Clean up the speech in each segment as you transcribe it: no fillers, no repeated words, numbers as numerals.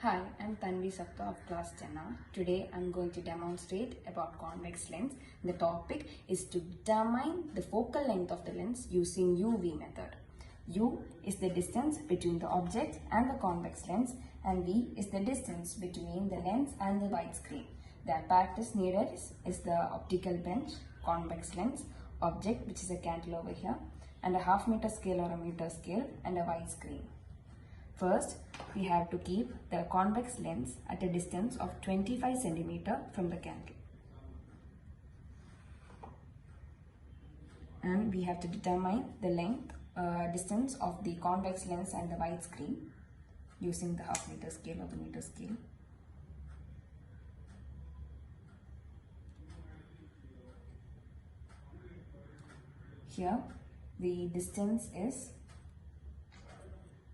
Hi, I'm Tanvi Sapta of class 10R. Today I'm going to demonstrate about convex lens. The topic is to determine the focal length of the lens using UV method. U is the distance between the object and the convex lens, and V is the distance between the lens and the widescreen. The apparatus needed is the optical bench, convex lens, object which is a cantilever here, and a half meter scale or a meter scale, and a widescreen. First, we have to keep the convex lens at a distance of 25 cm from the cantilever. And we have to determine the length, distance of the convex lens and the widescreen using the half meter scale or the meter scale. Here, the distance is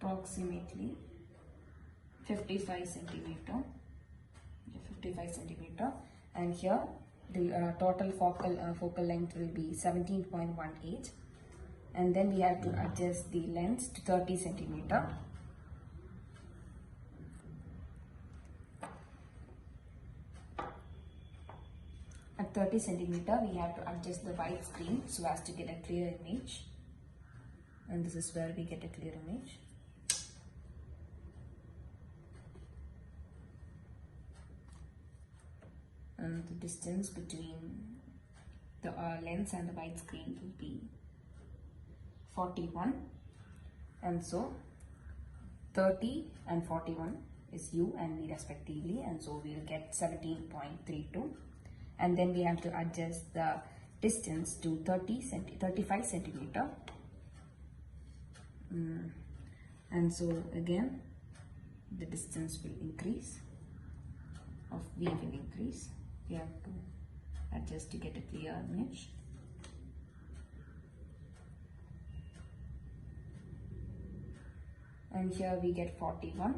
approximately 55 centimeter, and here the total focal length will be 17.18, and then we have to adjust the lens to 30 centimeter. At 30 centimeter, we have to adjust the widescreen so as to get a clear image, and this is where we get a clear image. And the distance between the lens and the widescreen will be 41, and so 30 and 41 is U and V respectively, and so we will get 17.32, and then we have to adjust the distance to 35 centimeter, and so again the distance will increase, of V will increase. We have to adjust to get a clear image. And here we get 41,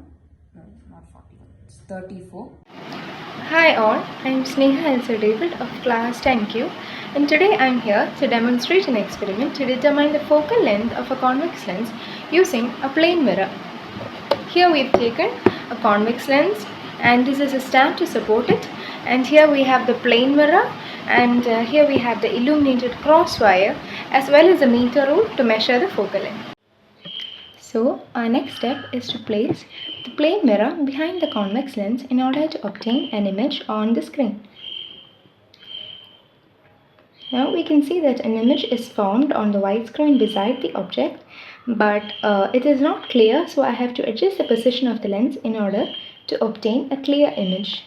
no, not 41, it's 34. Hi all, I'm Sneha David of class 10Q, and today I'm here to demonstrate an experiment to determine the focal length of a convex lens using a plane mirror. Here we've taken a convex lens, and this is a stand to support it, and here we have the plane mirror, and here we have the illuminated cross wire as well as a meter rule to measure the focal length. So our next step is to place the plane mirror behind the convex lens in order to obtain an image on the screen. Now we can see that an image is formed on the widescreen beside the object, but it is not clear, so I have to adjust the position of the lens in order to obtain a clear image.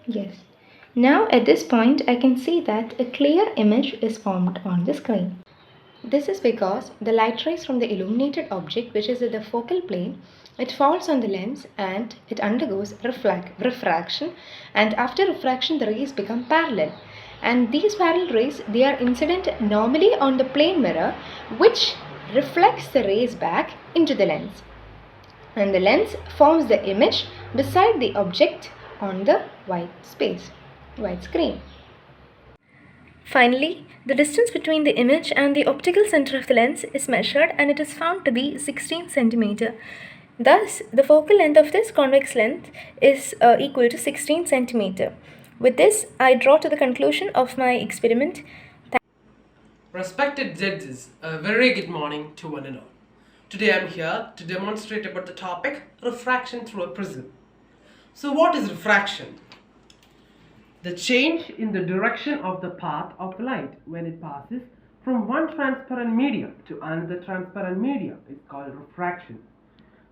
Yes. Now at this point I can see that a clear image is formed on the screen. This is because the light rays from the illuminated object, which is at the focal plane, it falls on the lens and it undergoes refraction, and after refraction the rays become parallel, and these parallel rays, they are incident normally on the plane mirror, which reflects the rays back into the lens, and the lens forms the image beside the object on the white screen. Finally, the distance between the image and the optical center of the lens is measured, and it is found to be 16 cm. Thus, the focal length of this convex lens is equal to 16 cm. With this, I draw to the conclusion of my experiment. Respected judges, a very good morning to one and all. Today I am here to demonstrate about the topic refraction through a prism. So what is refraction? The change in the direction of the path of light when it passes from one transparent medium to another transparent medium is called refraction.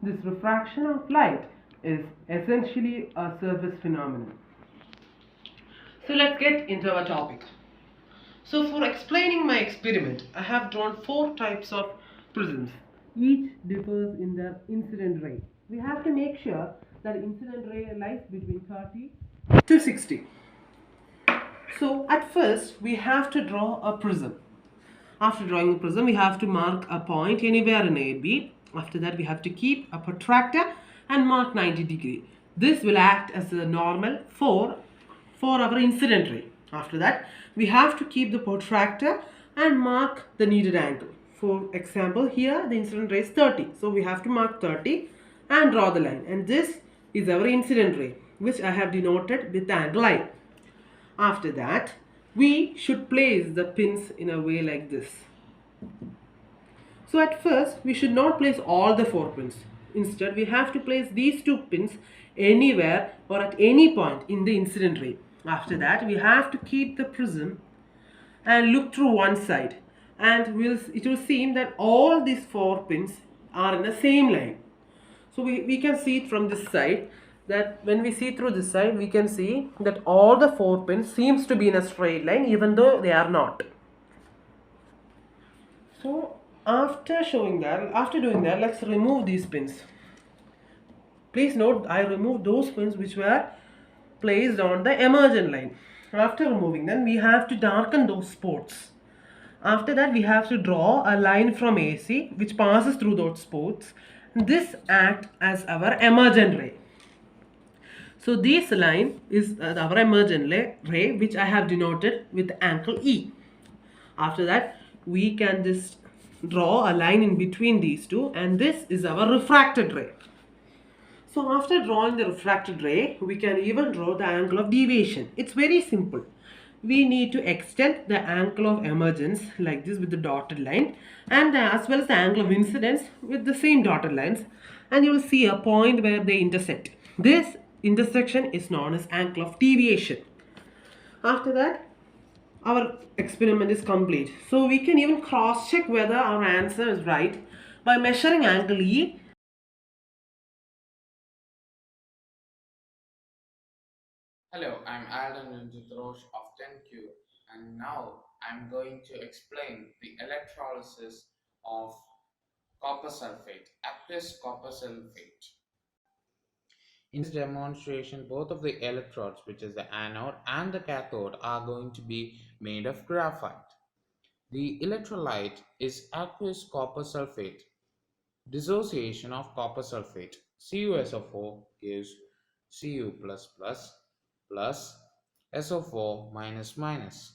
This refraction of light is essentially a surface phenomenon. So let's get into our topic. So for explaining my experiment, I have drawn 4 types of prisms. Each differs in their incident ray. We have to make sure that incident ray lies between 30 to 60. So at first we have to draw a prism. After drawing a prism, we have to mark a point anywhere in AB. After that we have to keep a protractor and mark 90 degree. This will act as a normal for our incident ray. After that we have to keep the protractor and mark the needed angle. For example, here the incident ray is 30. So we have to mark 30 and draw the line. And this is our incident ray, which I have denoted with the angle I. After that, we should place the pins in a way like this. So at first, we should not place all the 4 pins. Instead, we have to place these 2 pins anywhere or at any point in the incident ray. After that, we have to keep the prism and look through one side, and it will seem that all these 4 pins are in the same line. So we can see it from this side, that when we see through this side, we can see that all the 4 pins seems to be in a straight line even though they are not. So after doing that, let's remove these pins. Please note, I removed those pins which were placed on the emergent line. After removing them, we have to darken those spots. After that, we have to draw a line from AC which passes through those spots. This acts as our emergent ray. So this line is our emergent ray, which I have denoted with angle E. After that, we can just draw a line in between these two, and this is our refracted ray. So after drawing the refracted ray, we can even draw the angle of deviation. It's very simple. We need to extend the angle of emergence like this with the dotted line, and as well as the angle of incidence with the same dotted lines, and you will see a point where they intersect. This intersection is known as angle of deviation. After that, our experiment is complete. So we can even cross check whether our answer is right by measuring angle E. Hello, I'm Alden Ninjatrosh of 10Q, and now I'm going to explain the electrolysis of copper sulfate, aqueous copper sulfate. In this demonstration, both of the electrodes, which is the anode and the cathode, are going to be made of graphite. The electrolyte is aqueous copper sulfate. Dissociation of copper sulfate, CuSO4 gives Cu++ plus SO4 minus minus.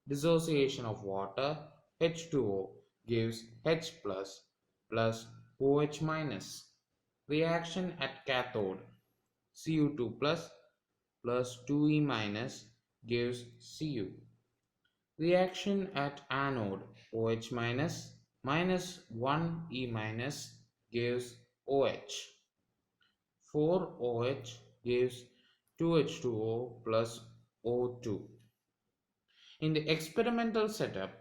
Dissociation of water, H2O gives H plus OH minus. Reaction at cathode, Cu2 plus 2E minus gives Cu. Reaction at anode, OH minus 1E minus gives OH. 4OH gives 2H2O plus O2. In the experimental setup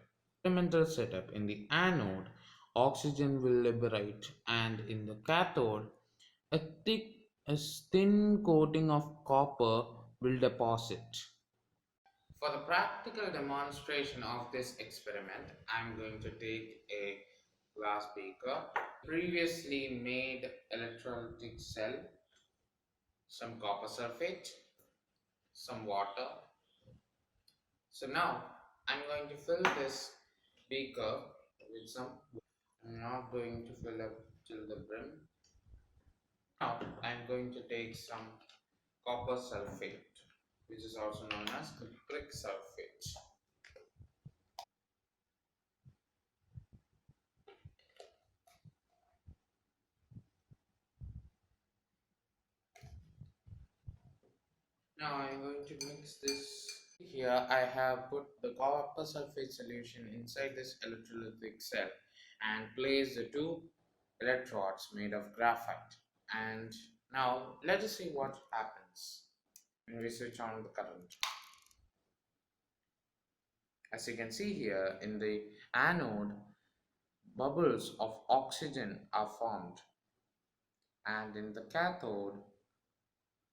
in the anode, oxygen will liberate, and in the cathode, a thin coating of copper will deposit. For the practical demonstration of this experiment, I'm going to take a glass beaker, previously made electrolytic cell, some copper sulfate, some water. So now I'm going to fill this beaker with some. I'm not going to fill up till the brim. Now I'm going to take some copper sulfate, which is also known as cupric sulfate. Now I'm going to mix this. Here I have put the copper sulfate solution inside this electrolytic cell and placed the 2 electrodes made of graphite. And now let us see what happens when we switch on the current. As you can see here, in the anode, bubbles of oxygen are formed, and in the cathode,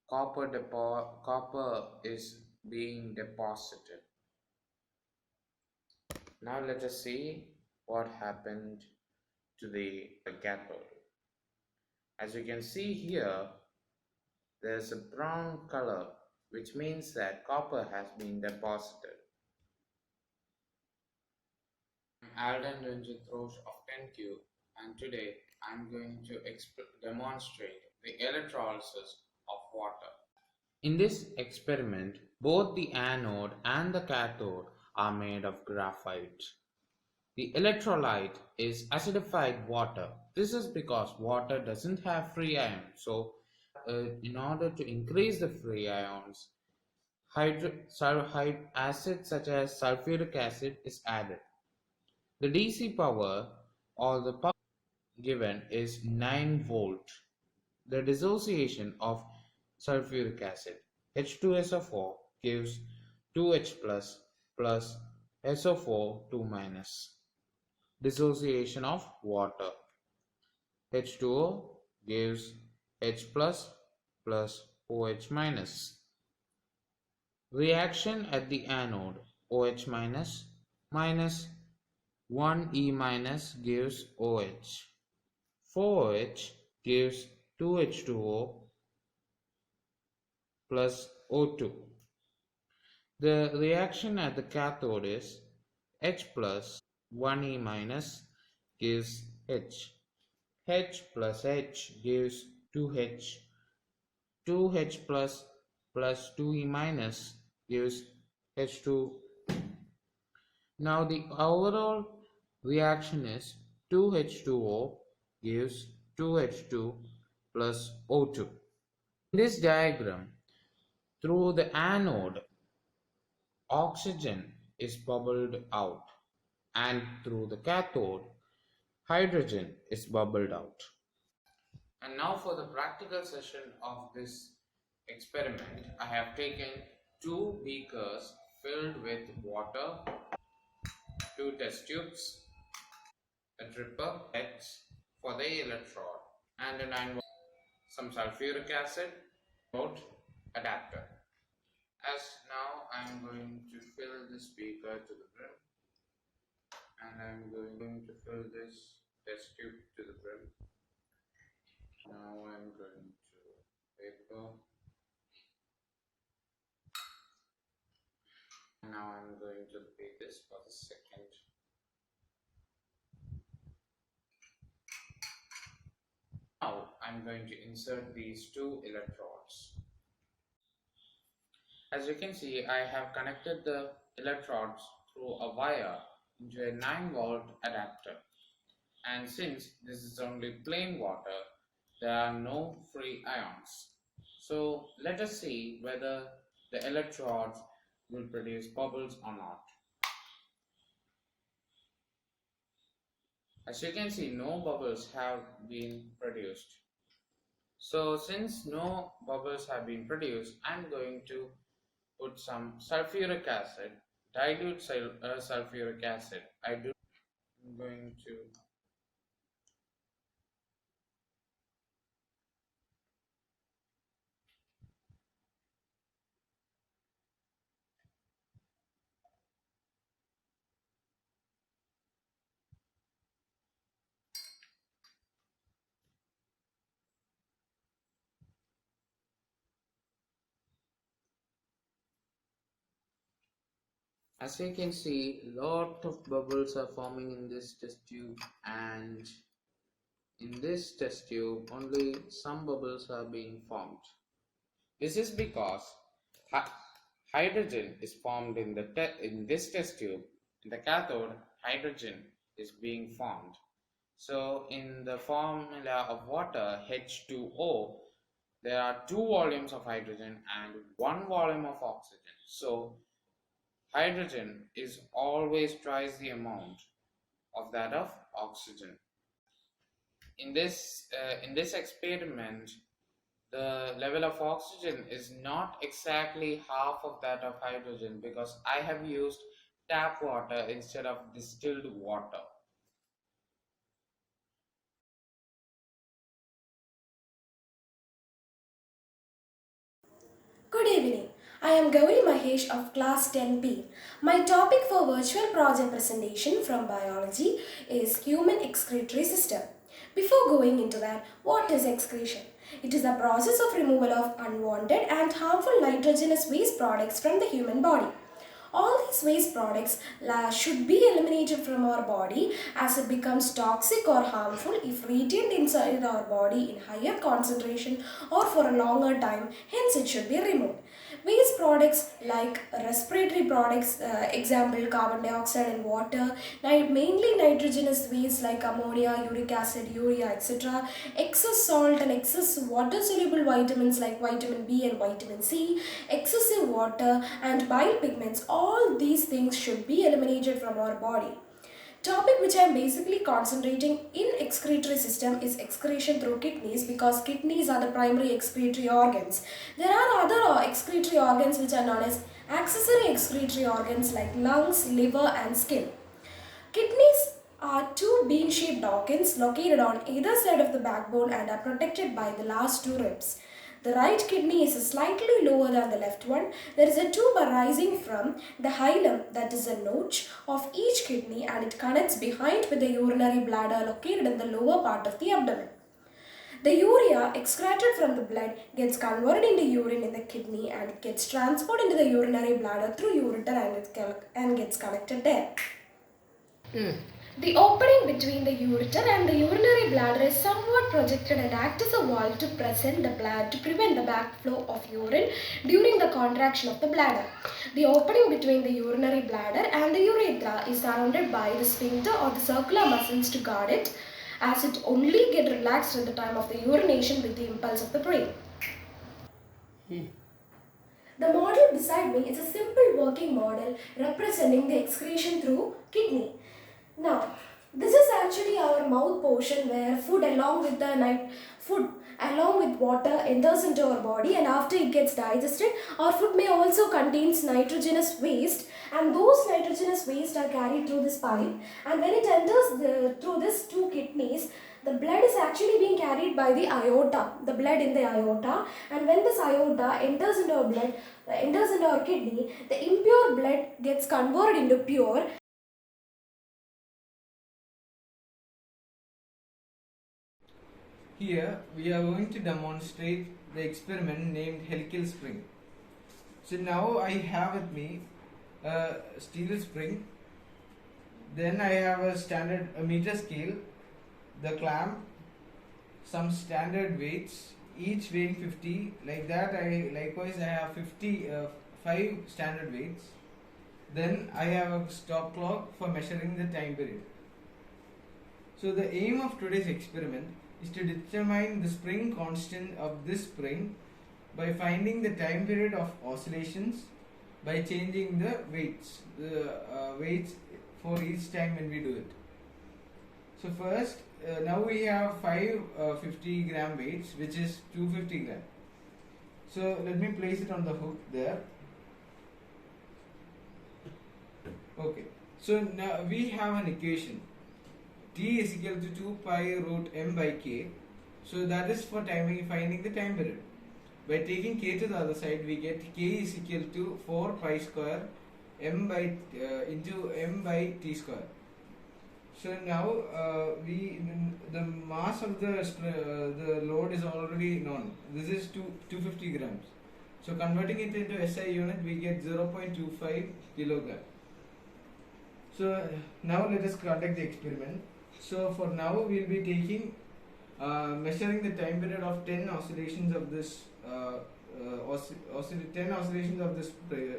copper is being deposited. Now let us see what happened to the cathode. As you can see here, there's a brown color, which means that copper has been deposited. I'm Alden Ranjitrosh of 10Q, and today I'm going to demonstrate the electrolysis of water. In this experiment, both the anode and the cathode are made of graphite. The electrolyte is acidified water. This is because water doesn't have free ions. So, in order to increase the free ions, acid such as sulfuric acid is added. The DC power or the power given is 9 volt. The dissociation of sulfuric acid H2SO4 gives 2H plus SO4 2 minus. Dissociation of water H2O gives H plus OH minus. Reaction at the anode OH minus 1E minus gives OH. 4OH gives 2H2O plus O2. The reaction at the cathode is H plus 1E minus gives H. H plus H gives 2H. 2H plus 2E minus gives H2. Now the overall reaction is 2H2O gives 2H2 plus O2. In this diagram, through the anode, oxygen is bubbled out, and through the cathode, hydrogen is bubbled out. And now for the practical session of this experiment, I have taken two beakers filled with water, two test tubes, a dripper X for the electrode, and a 9 volt, some sulfuric acid, volt adapter. As now I am going to fill this beaker to the brim, and I am going to fill this test tube to the brim. Now I am going to paper. Now I'm going to repeat this for the second. Now I'm going to insert these two electrodes. As you can see, I have connected the electrodes through a wire into a 9 volt adapter. And since this is only plain water, there are no free ions. So let us see whether the electrodes will produce bubbles or not. As you can see, no bubbles have been produced. So since no bubbles have been produced, I'm going to put some sulfuric acid, dilute sulfuric acid. I'm going to As you can see, lot of bubbles are forming in this test tube, and in this test tube only some bubbles are being formed. This is because hydrogen is formed in this test tube. In the cathode, hydrogen is being formed. So in the formula of water H2O, there are two volumes of hydrogen and one volume of oxygen. So hydrogen is always twice the amount of that of oxygen. In this experiment, the level of oxygen is not exactly half of that of hydrogen because I have used tap water instead of distilled water. Good evening. I am Gauri Mahesh of class 10P. My topic for virtual project presentation from biology is human excretory system. Before going into that, what is excretion? It is the process of removal of unwanted and harmful nitrogenous waste products from the human body. All these waste products should be eliminated from our body as it becomes toxic or harmful if retained inside our body in higher concentration or for a longer time, hence it should be removed. Waste products like respiratory products, example carbon dioxide and water, mainly nitrogenous waste like ammonia, uric acid, urea, etc. Excess salt and excess water soluble vitamins like vitamin B and vitamin C, excessive water and bile pigments, all these things should be eliminated from our body. Topic which I am basically concentrating in excretory system is excretion through kidneys, because kidneys are the primary excretory organs. There are other excretory organs which are known as accessory excretory organs like lungs, liver and skin. Kidneys are two bean-shaped organs located on either side of the backbone and are protected by the last two ribs. The right kidney is slightly lower than the left one. There is a tube arising from the hilum, that is a notch of each kidney, and it connects behind with the urinary bladder located in the lower part of the abdomen. The urea excreted from the blood gets converted into urine in the kidney and it gets transported into the urinary bladder through ureter and gets collected there. The opening between the ureter and the urinary bladder is somewhat projected and acts as a valve to prevent the backflow of urine during the contraction of the bladder. The opening between the urinary bladder and the urethra is surrounded by the sphincter or the circular muscles to guard it, as it only gets relaxed at the time of the urination with the impulse of the brain. The model beside me is a simple working model representing the excretion through kidney. Now, this is actually our mouth portion where food along with water enters into our body, and after it gets digested, our food may also contains nitrogenous waste, and those nitrogenous waste are carried through this pipe, and when it enters through these two kidneys, the blood is actually being carried by the aorta, the blood in the aorta, and when this aorta enters into our kidney, the impure blood gets converted into pure. Here we are going to demonstrate the experiment named Helical spring. So now I have with me a steel spring, then I have a meter scale, the clamp, some standard weights, each weighing 50. Like that, I have 5 standard weights. Then I have a stop clock for measuring the time period. So the aim of today's experiment is to determine the spring constant of this spring by finding the time period of oscillations by changing the weights for each time when we do it. So first, now we have 5 50 gram weights, which is 250 gram. So let me place it on the hook there. Okay, so now we have an equation. T is equal to 2 pi root m by k. So that is for finding the time period. By taking k to the other side, we get k is equal to 4 pi square into m by t square. So now the mass of the load is already known. This is 250 grams. So converting it into SI unit, we get 0.25 kilogram. So now let us conduct the experiment. So for now we will be taking measuring the time period of 10 oscillations of this 10 oscillations of this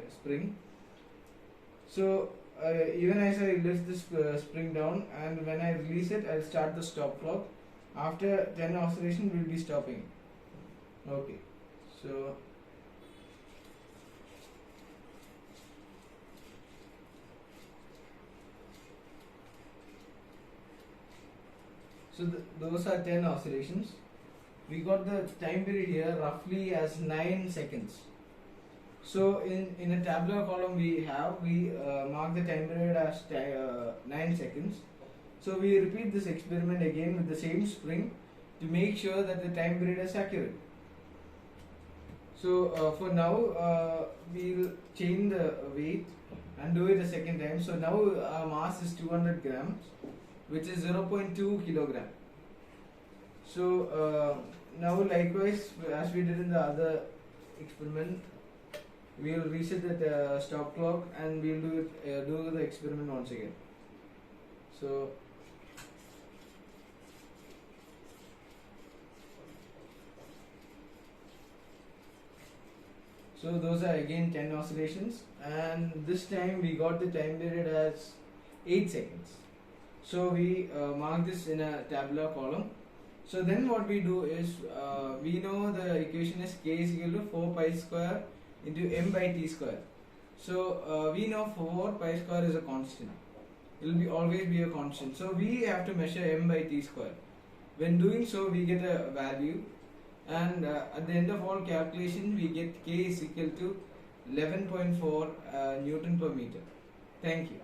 spring. So even as I lift this spring down, and when I release it, I'll start the stop clock. After 10 oscillations, we'll be stopping. Okay, so those are 10 oscillations. We got the time period here roughly as 9 seconds. So in a tabular column we mark the time period as 9 seconds. So we repeat this experiment again with the same spring to make sure that the time period is accurate. So for now we'll change the weight and do it a second time. So now our mass is 200 grams, which is 0.2 kilogram. So now likewise, as we did in the other experiment, we will reset the stop clock and we will do the experiment once again. So those are again 10 oscillations, and this time we got the time period as 8 seconds. So we mark this in a tabular column. So then what we do is we know the equation is k is equal to 4 pi square into m by t square. So we know 4 pi square is a constant. It will be always be a constant. So we have to measure m by t square. When doing so, we get a value, and at the end of all calculation, we get k is equal to 11.4 Newton per meter. Thank you.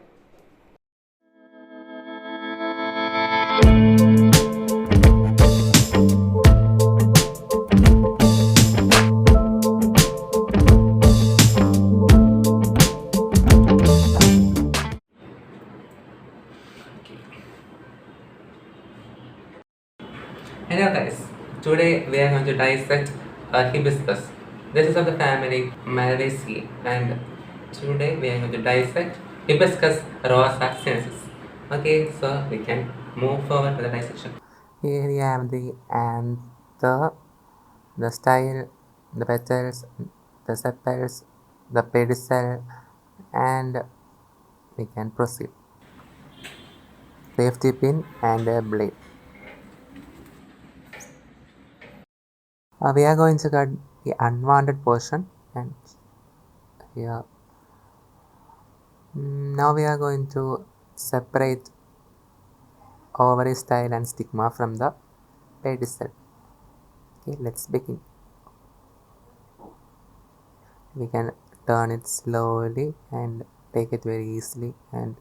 Hello guys, today we are going to dissect a hibiscus. This is of the family Malvaceae, and today we are going to dissect hibiscus rosa sinensis. Okay, so we can move forward to the dissection. Here we have the anther, the style, the petals, the sepals, the pedicel, and we can proceed. Safety pin and a blade. We are going to cut the unwanted portion, and here now we are going to separate ovary style and stigma from the pedicel. Okay, let's begin. We can turn it slowly and take it very easily, and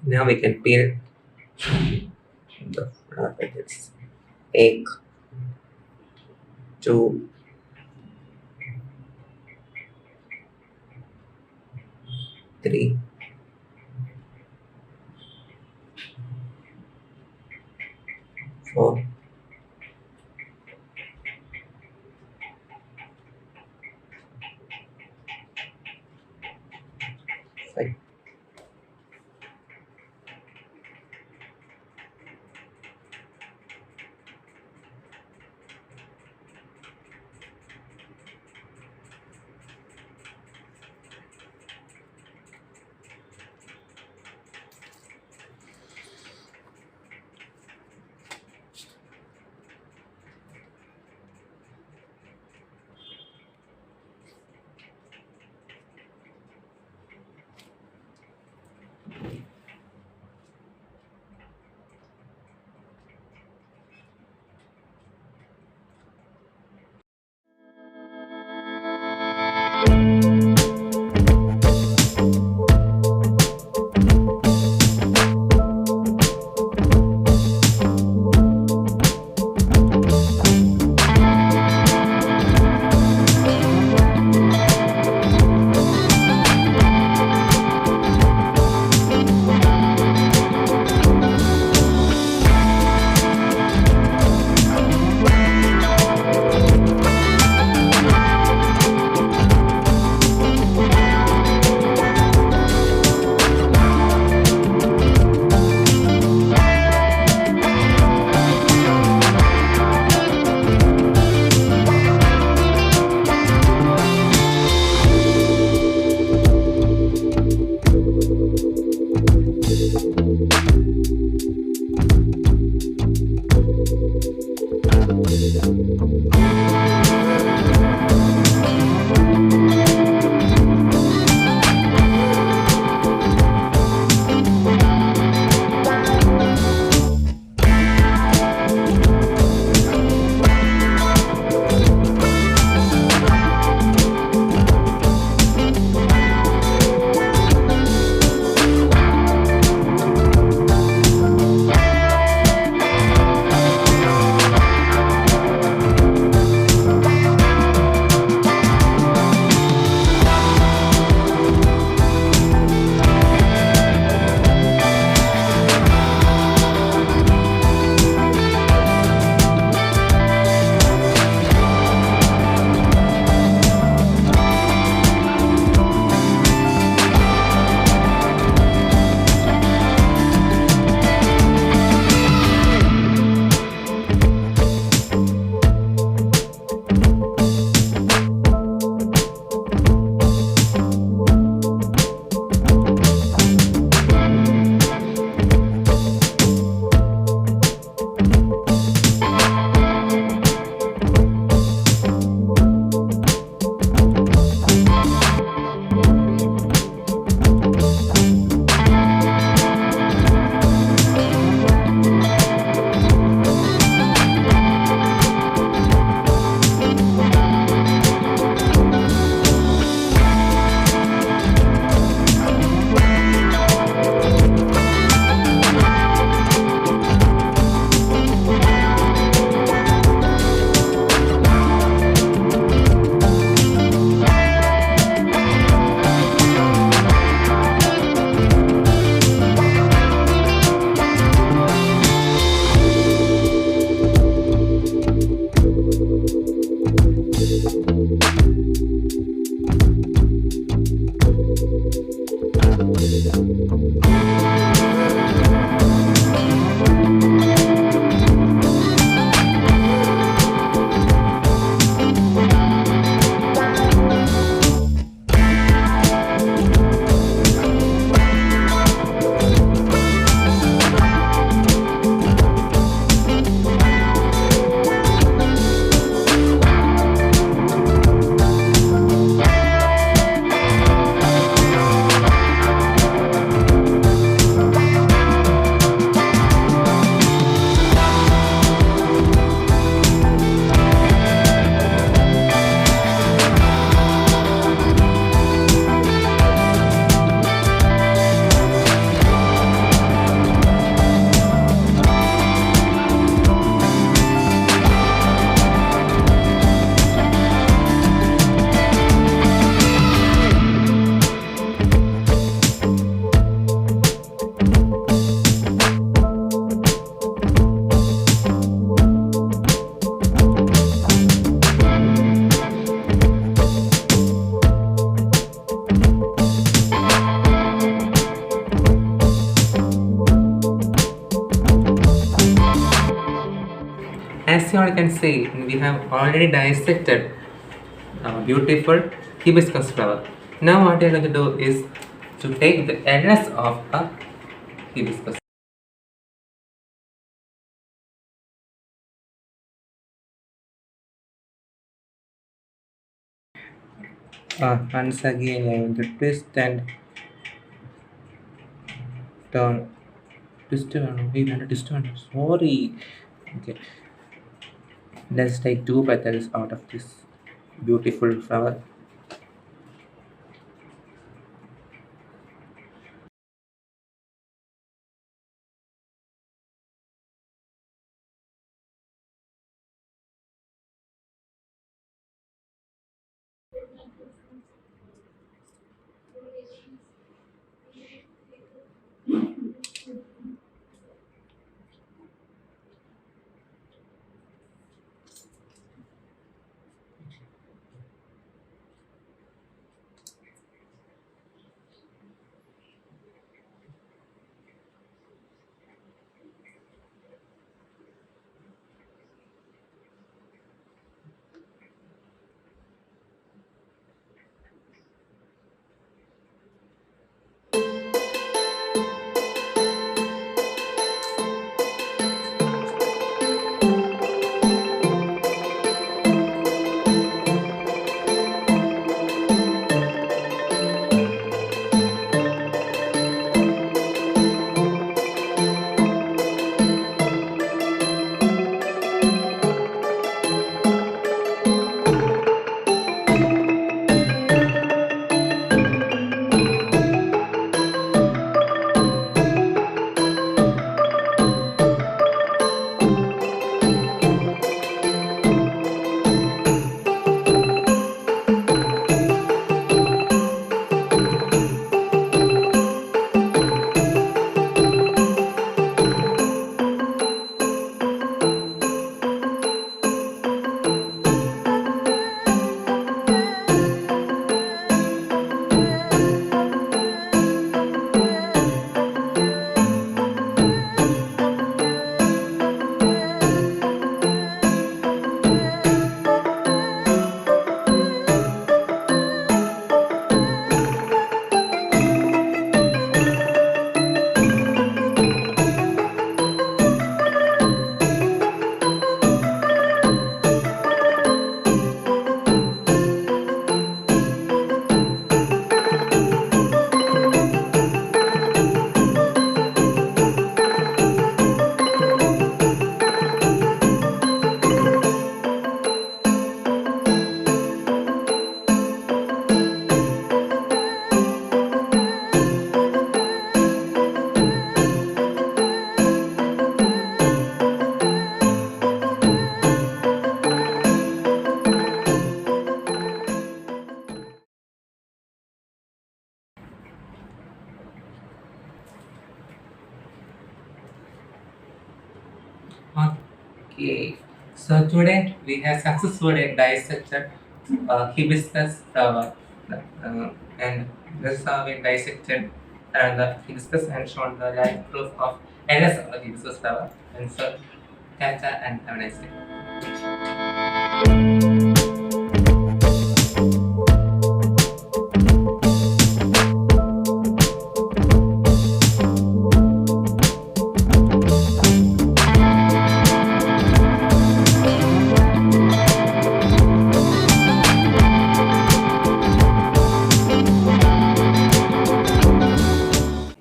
now we can peel the flower petals. 8, 2, 3, 4, 5. As you all can see, we have already dissected a beautiful hibiscus flower. Now what we are going to do is to take the edges of a hibiscus. Once again I am going to twist and turn. Twist one. We want to twist one. Sorry. Okay. Let's take two petals out of this beautiful flower. Okay, So today we have successfully dissected hibiscus flower, and this is how we dissected the hibiscus and shown the live proof of errors of the hibiscus flower. And so, tata and have a nice day.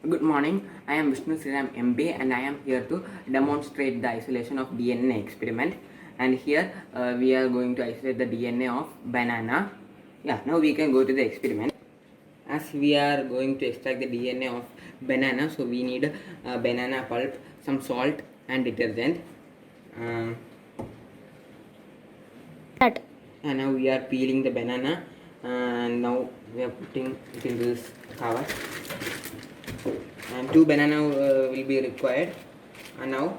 Good morning, I am Vishnu Sriram MB and I am here to demonstrate the isolation of DNA experiment. And here we are going to isolate the DNA of banana. Yeah, now we can go to the experiment. As we are going to extract the DNA of banana, so we need banana pulp, some salt and detergent. And now we are peeling the banana and now we are putting it into this cover. And 2 banana will be required, and now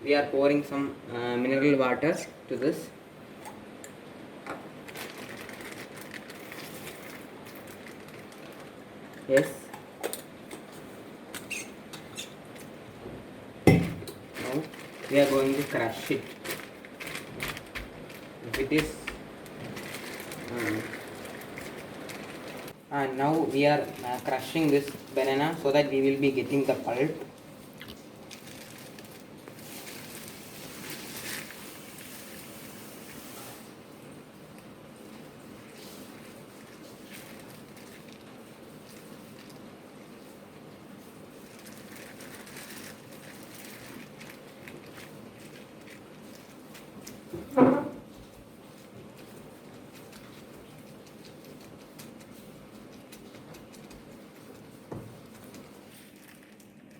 we are pouring some mineral water to this. Yes. Now we are going to crush it. If it is and now we are crushing this banana so that we will be getting the pulp.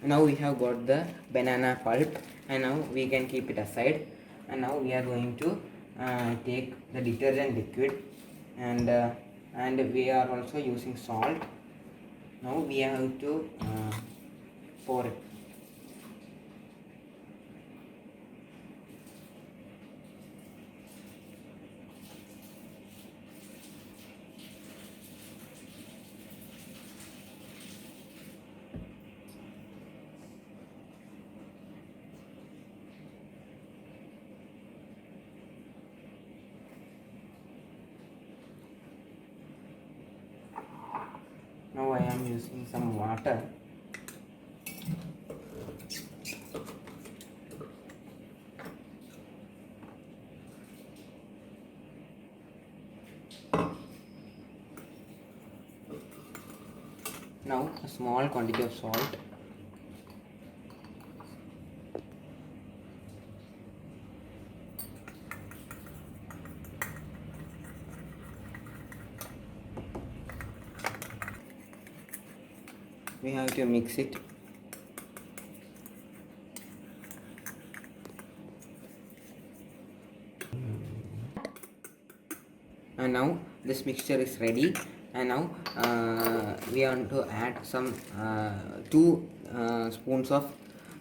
Now we have got the banana pulp and now we can keep it aside. And now we are going to take the detergent liquid and we are also using salt. Now we have to pour it. Now I am using some water. Now a small quantity of salt. We have to mix it. And now this mixture is ready, and now we want to add some 2 spoons of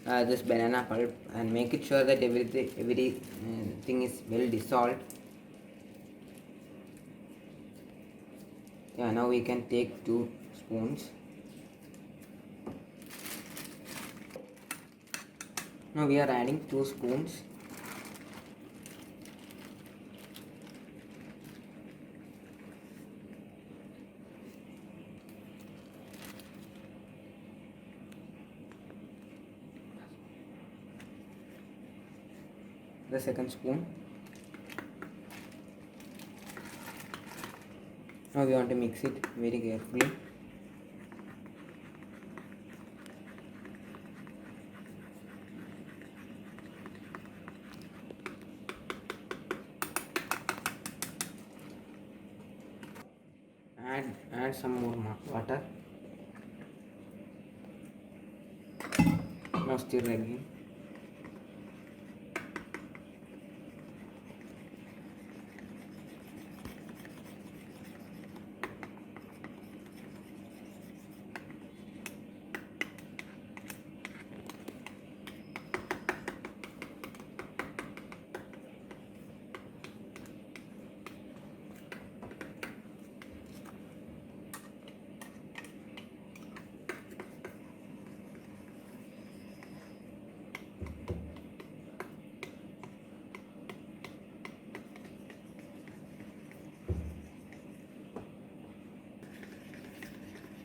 this banana pulp and make it sure that everything is well dissolved. Yeah, now we can take 2 spoons. Now we are adding 2 spoons. The second spoon. Now we want to mix it very carefully. Add some more water. Now stir again.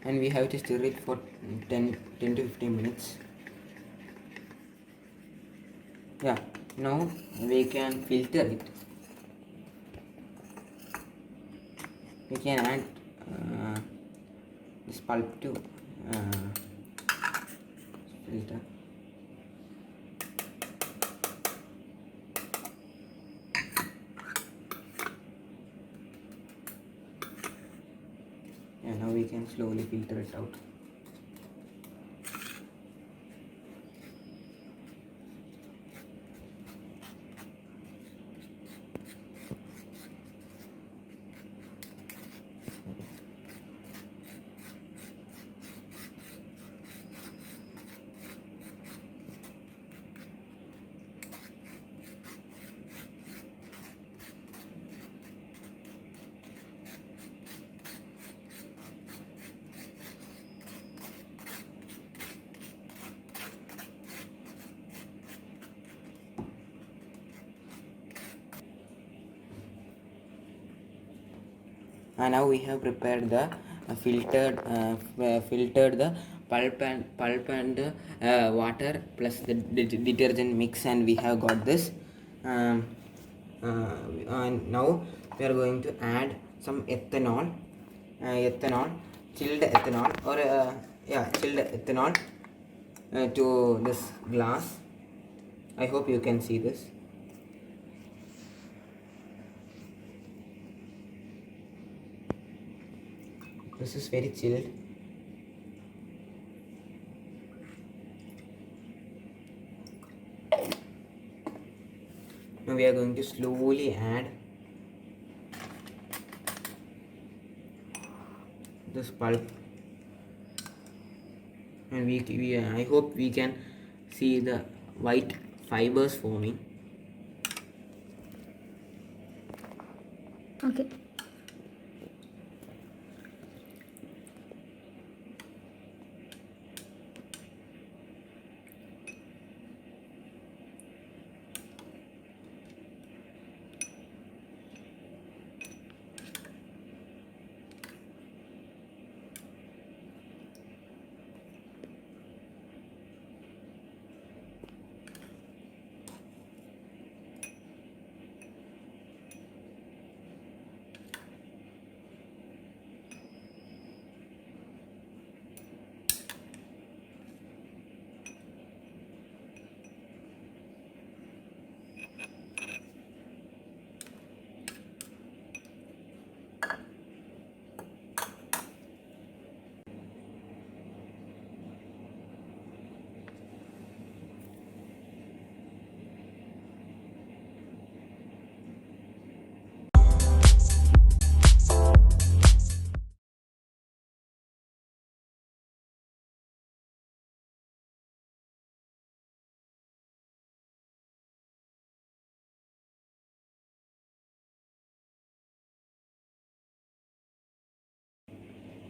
and we have to stir it for 10 to 15 minutes. Yeah, now we can filter it. We can add this pulp to filter. Yeah, now we can slowly filter it out. And now we have prepared the filtered the pulp and water plus the detergent mix, and we have got this. um, and now we are going to add some ethanol, chilled ethanol, or chilled ethanol to this glass. I hope you can see this. This is very chilled. Now we are going to slowly add this pulp, and I hope we can see the white fibers forming. Okay.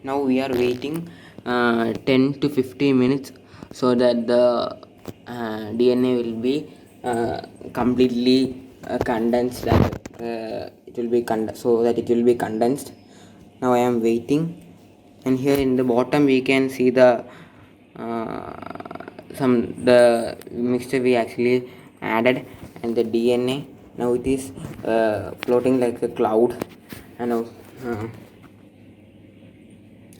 Now we are waiting 10 to 15 minutes so that the DNA will be completely condensed, and it will be condensed. Now I am waiting, and here in the bottom we can see the the mixture we actually added, and the DNA. Now it is floating like a cloud, and now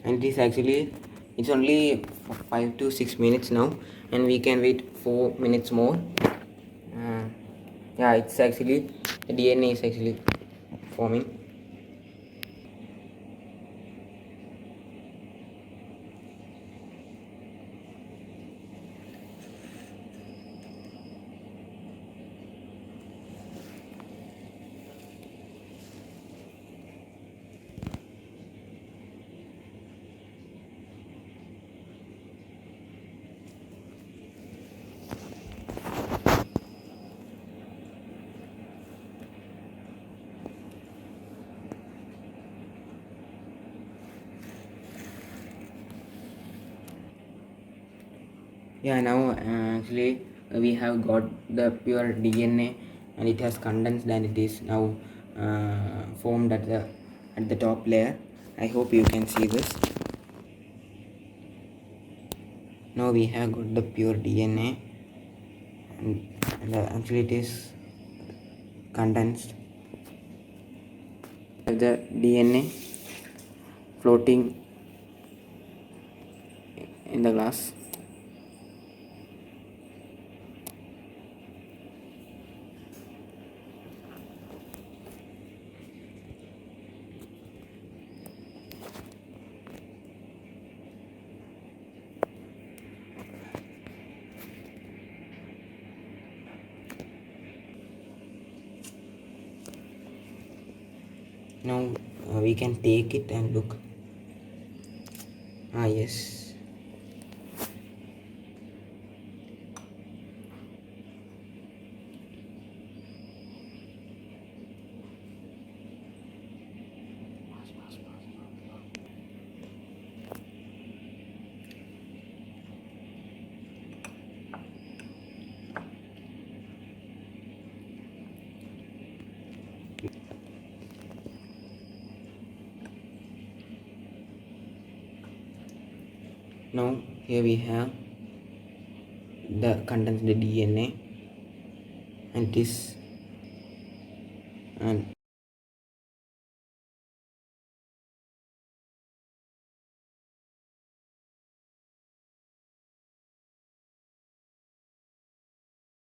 and it is actually, it's only 5 to 6 minutes now, and we can wait 4 minutes more. Yeah, it's actually, the DNA is actually forming. Yeah, now actually we have got the pure DNA, and it has condensed, and it is now formed at the top layer. I hope you can see this. Now we have got the pure DNA, and actually it is condensed. The DNA floating in the glass. Now we can take it and look. Yes. Now here we have the condensed DNA, and